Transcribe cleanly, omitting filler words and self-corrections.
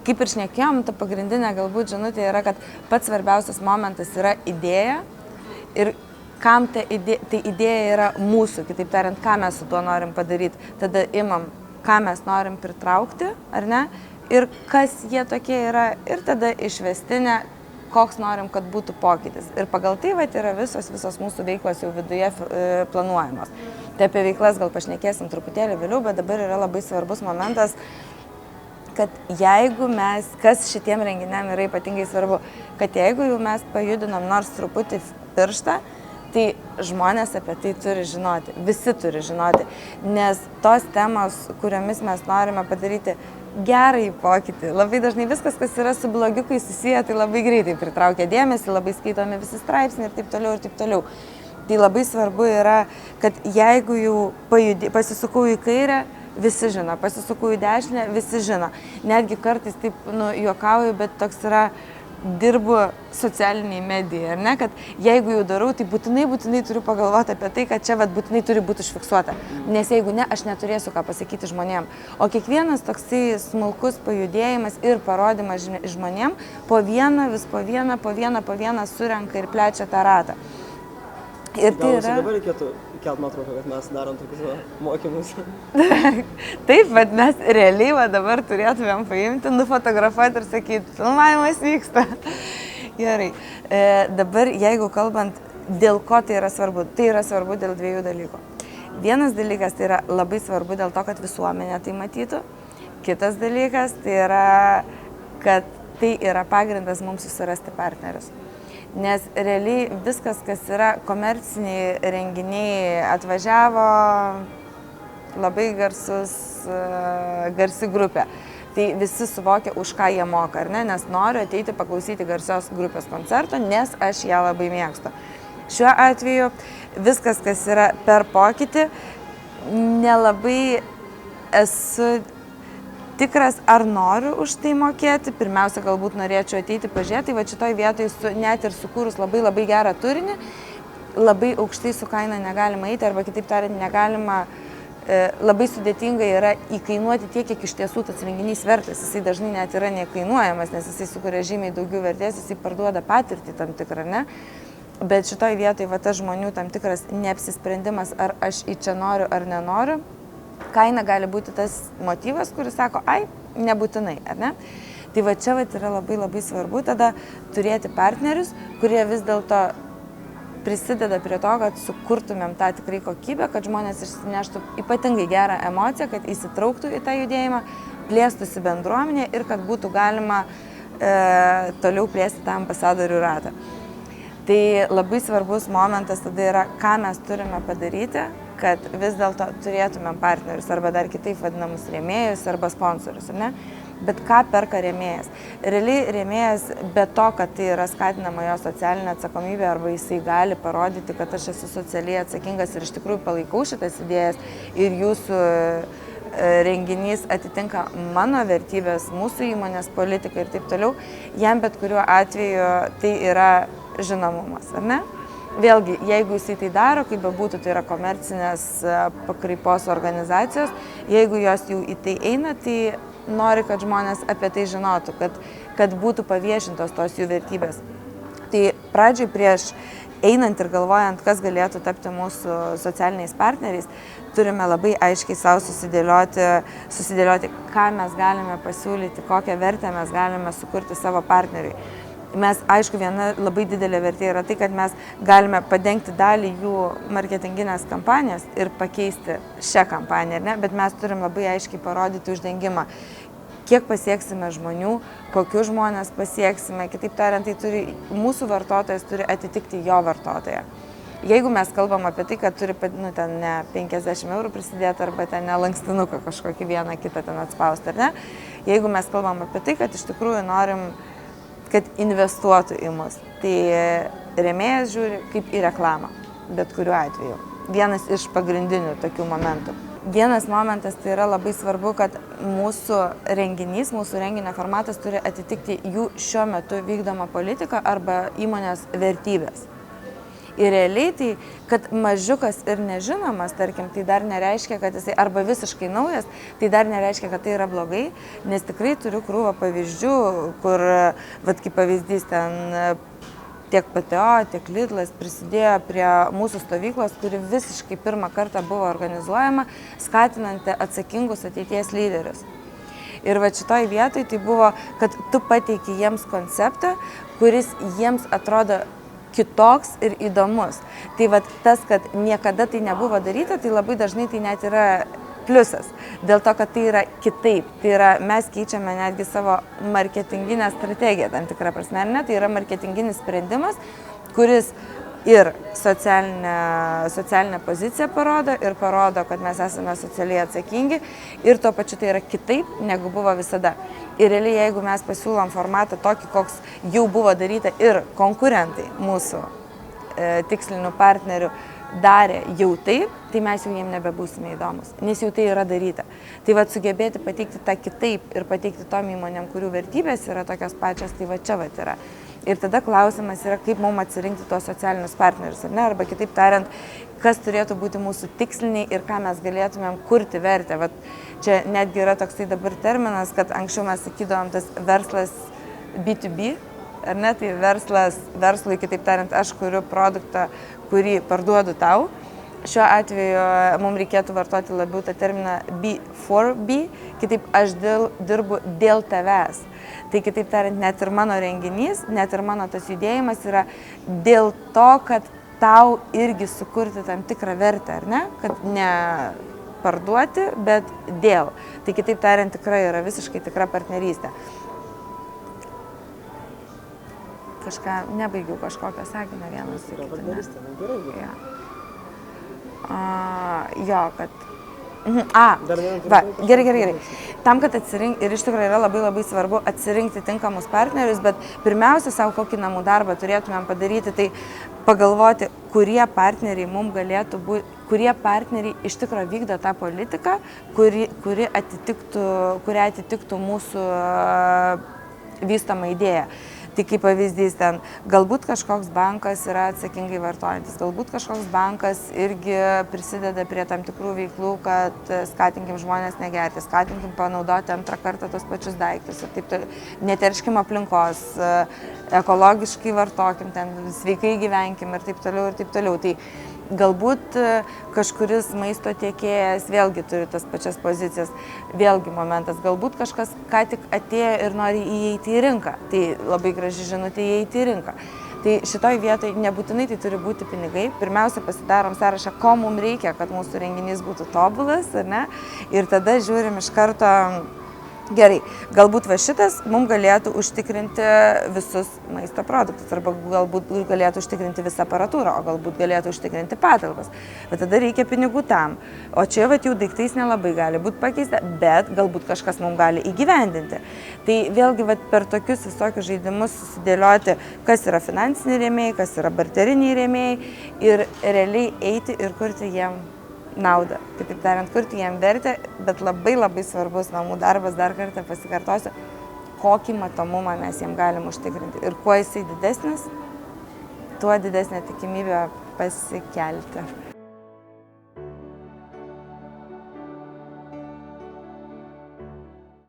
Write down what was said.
kaip ir šnekėjom, ta pagrindinė galbūt žinutė yra, kad pats svarbiausias momentas yra idėja ir kam tai idėja yra mūsų, kitaip tariant, ką mes su tuo norim padaryti. Tada imam, ką mes norim pritraukti, ar ne, ir kas jie tokie yra, ir tada išvestinė, koks norim, kad būtų pokytis. Ir pagal tai yra visos mūsų veiklos jau viduje planuojamos. Tai apie veiklas gal pašnekėsim truputėlį vėliau, bet dabar yra labai svarbus momentas, kad jeigu mes, kas šitiem renginiam yra ypatingai svarbu, kad jeigu jau mes pajudinom nors truputį pirštą, tai žmonės apie tai turi žinoti, visi turi žinoti, nes tos temos, kuriomis mes norime padaryti gerąjį pokytį, labai dažnai viskas, kas yra su blogiukai susiję, tai labai greitai pritraukia dėmesį, labai skaitomi visi straipsniai ir taip toliau ir taip toliau. Tai labai svarbu yra, kad jeigu jau pasisukau į kairę, visi žino, pasisukau į dešinę, visi žino. Netgi kartais taip juokauju, bet toks yra, dirbu socialiniai medijai, ar ne, kad jeigu jau darau, tai būtinai turiu pagalvoti apie tai, kad čia būtinai turi būti užfiksuota. Nes jeigu ne, aš neturėsiu ką pasakyti žmonėm. O kiekvienas toksai smulkus pajudėjimas ir parodimas žmonėm po vieną surenka ir plečia tą ratą. Ir tai yra... Dabar reikėtų kelt nuotrauką, kad mes darom tokius mokymus. Taip, bet mes realiai dabar turėtumėm paimti, nufotografuoti ir sakyti, filmavimas vyksta. Gerai. Dabar, jeigu kalbant, dėl ko tai yra svarbu dėl dviejų dalykų. Vienas dalykas tai yra labai svarbu dėl to, kad visuomenė tai matytų. Kitas dalykas tai yra, kad tai yra pagrindas mums susirasti partnerius. Nes realiai viskas, kas yra komerciniai renginiai, atvažiavo labai garsi grupė. Tai visi suvokia, už ką jie moka, ar ne? Nes noriu ateiti paklausyti garsios grupės koncerto, nes aš ją labai mėgstu. Šiuo atveju viskas, kas yra per pokytį, nelabai esu tikras, ar noriu už tai mokėti. Pirmiausia, galbūt norėčiau ateiti pažiūrėti, tai šitoj vietoj net ir sukūrus labai gerą turinį, labai aukštai su kaina negalima eiti, arba kitaip tariant, negalima, labai sudėtinga yra įkainuoti tiek, kiek iš tiesų tas renginys vertas. Jisai dažnai net yra nekainuojamas, nes jisai sukuria žymiai daugiau vertės, jisai parduoda patirtį tam tikrą, ne? Bet šitoj vietoj tas žmonių tam tikras neapsisprendimas, ar aš į čia noriu ar nenoriu. Kaina gali būti tas motyvas, kuris sako, ai, nebūtinai, ar ne? Tai čia yra labai svarbu tada turėti partnerius, kurie vis dėlto prisideda prie to, kad sukurtumėm tą tikrai kokybę, kad žmonės išsineštų ypatingai gerą emociją, kad įsitrauktų į tą judėjimą, plėstųsi bendruomenė ir kad būtų galima toliau plėsti tą ambasadorių ratą. Tai labai svarbus momentas tada yra, ką mes turime padaryti, kad vis dėlto turėtumėm partnerius, arba dar kitaip vadinamus rėmėjus, arba sponsorius, ar ne? Bet ką perka rėmėjas? Realiai rėmėjas, be to, kad tai yra skatinama jo socialinė atsakomybė, arba jisai gali parodyti, kad aš esu socialiai atsakingas ir iš tikrųjų palaikau šitas idėjas ir jūsų renginys atitinka mano vertybės, mūsų įmonės politiką ir taip toliau, jam bet kuriuo atveju tai yra žinomumas, ar ne? Vėlgi, jeigu jisai tai daro, kaip bebūtų, tai yra komercinės pakraipos organizacijos, jeigu jos jau į tai eina, tai nori, kad žmonės apie tai žinotų, kad būtų paviešintos tos jų vertybės. Tai pradžiai prieš einant ir galvojant, kas galėtų tapti mūsų socialiniais partneriais, turime labai aiškiai savo susidėlioti, ką mes galime pasiūlyti, kokią vertę mes galime sukurti savo partneriui. Mes, aišku, viena labai didelė vertė yra tai, kad mes galime padengti dalį jų marketinginės kampanijas ir pakeisti šią kampaniją, ne? Bet mes turim labai aiškiai parodyti uždengimą, kiek pasieksime žmonių, kokius žmonės pasieksime, kitaip tariant, tai mūsų vartotojas turi atitikti jo vartotoją. Jeigu mes kalbam apie tai, kad turi ten ne 50 eurų prisidėti arba ten ne lankstinuką kažkokį vieną kitą ten atspausti, ar ne? Jeigu mes kalbam apie tai, kad iš tikrųjų norim, kad investuotų į mus, tai rėmėjas žiūri kaip į reklamą, bet kuriuo atveju. Vienas iš pagrindinių tokių momentų. Vienas momentas tai yra labai svarbu, kad mūsų renginys, mūsų renginio formatas turi atitikti jų šiuo metu vykdomą politiką arba įmonės vertybės. Ir realiai tai, kad mažiukas ir nežinomas, tarkim, tai dar nereiškia, kad jisai arba visiškai naujas, tai dar nereiškia, kad tai yra blogai, nes tikrai turiu krūvą pavyzdžių, kur, vat kaip pavyzdys, ten tiek PTO, tiek Lidlas prisidėjo prie mūsų stovyklos, kuri visiškai pirmą kartą buvo organizuojama, skatinanti atsakingus ateities lyderius. Ir va šitoj vietoj tai buvo, kad tu pateiki jiems konceptą, kuris jiems atrodo kitoks ir įdomus. Tai va tas, kad niekada tai nebuvo daryta, tai labai dažnai tai net yra pliusas. Dėl to, kad tai yra kitaip. Tai yra, mes keičiame netgi savo marketinginę strategiją tam tikrą prasme, ar ne? Tai yra marketinginis sprendimas, kuris ir socialinę poziciją parodo ir parodo, kad mes esame socialiai atsakingi ir tuo pačiu tai yra kitaip, negu buvo visada. Ir realiai, jeigu mes pasiūlom formatą tokį, koks jau buvo daryta ir konkurentai mūsų tikslinių partnerių darė jau taip, tai mes jau jiem nebebūsime įdomus, nes jau tai yra daryta. Tai va sugebėti pateikti tą kitaip ir pateikti tom įmonėm, kurių vertybės yra tokios pačios, tai va čia va yra. Ir tada klausimas yra, kaip mums atsirinkti tuos socialinius partnerius, ar ne? Arba kitaip tariant, kas turėtų būti mūsų tiksliniai ir ką mes galėtumėm kurti vertę. Vat čia netgi yra toksai dabar terminas, kad anksčiau mes sakydavom tas verslas B2B, ar ne? Tai verslas verslui, kitaip tariant, aš kuriu produktą, kurį parduodu tau. Šiuo atveju mums reikėtų vartoti labiau tą terminą B4B, kitaip aš dirbu dėl tavęs. Tai kitaip tariant, net ir mano renginys, net ir mano tas judėjimas yra dėl to, kad tau irgi sukurti tam tikrą vertę, ar ne? Kad ne parduoti, bet dėl. Tai kitaip tariant, tikrai yra visiškai tikra partnerystė. Nebaigiau kažkokią sakinę vieną sakyti. Partnerystė, gerai. Jo, kad... Gerai. Tam, kad atsirinkti, ir iš tikrųjų yra labai svarbu atsirinkti tinkamus partnerius, bet pirmiausia, savo kokį namų darbą turėtumėm padaryti, tai pagalvoti, kurie partneriai mums galėtų būti, kurie partneriai iš tikrųjų vykdo tą politiką, kuri atitiktų mūsų vystomą idėją. Tai kaip pavyzdys ten, galbūt kažkoks bankas yra atsakingai vartojantis, galbūt kažkoks bankas irgi prisideda prie tam tikrų veiklų, kad skatinkim žmonės negerti, skatinkim panaudoti antrą kartą tos pačius daiktus ir taip toliau, neterškim aplinkos, ekologiškai vartokim, ten sveikai gyvenkim ir taip toliau. Tai galbūt kažkuris maisto tiekėjas vėlgi turi tas pačias pozicijas, vėlgi momentas, galbūt kažkas ką tik atėjo ir nori įeiti į rinką, tai labai graži žinutė įeiti į rinką. Tai šitoj vietoj nebūtinai tai turi būti pinigai, pirmiausia pasidarom sąrašą, ko mums reikia, kad mūsų renginys būtų tobulas, ar ne, ir tada žiūrim iš karto, gerai, galbūt va šitas mums galėtų užtikrinti visus maisto produktus, arba galbūt galėtų užtikrinti visą aparatūrą, o galbūt galėtų užtikrinti patalpas. Bet tada reikia pinigų tam. O čia va jau daiktais nelabai gali būti pakeista, bet galbūt kažkas mums gali įgyvendinti. Tai vėlgi va per tokius visokius žaidimus susidėlioti, kas yra finansiniai rėmėjai, kas yra barteriniai rėmėjai ir realiai eiti ir kurti jiem naudą. Kitaip tariant, kurti jiem vertę, bet labai svarbus namų darbas, dar kartą pasikartosiu, kokį matomumą mes jiem galim užtikrinti. Ir kuo jisai didesnis, tuo didesnė tikimybė pasikelti.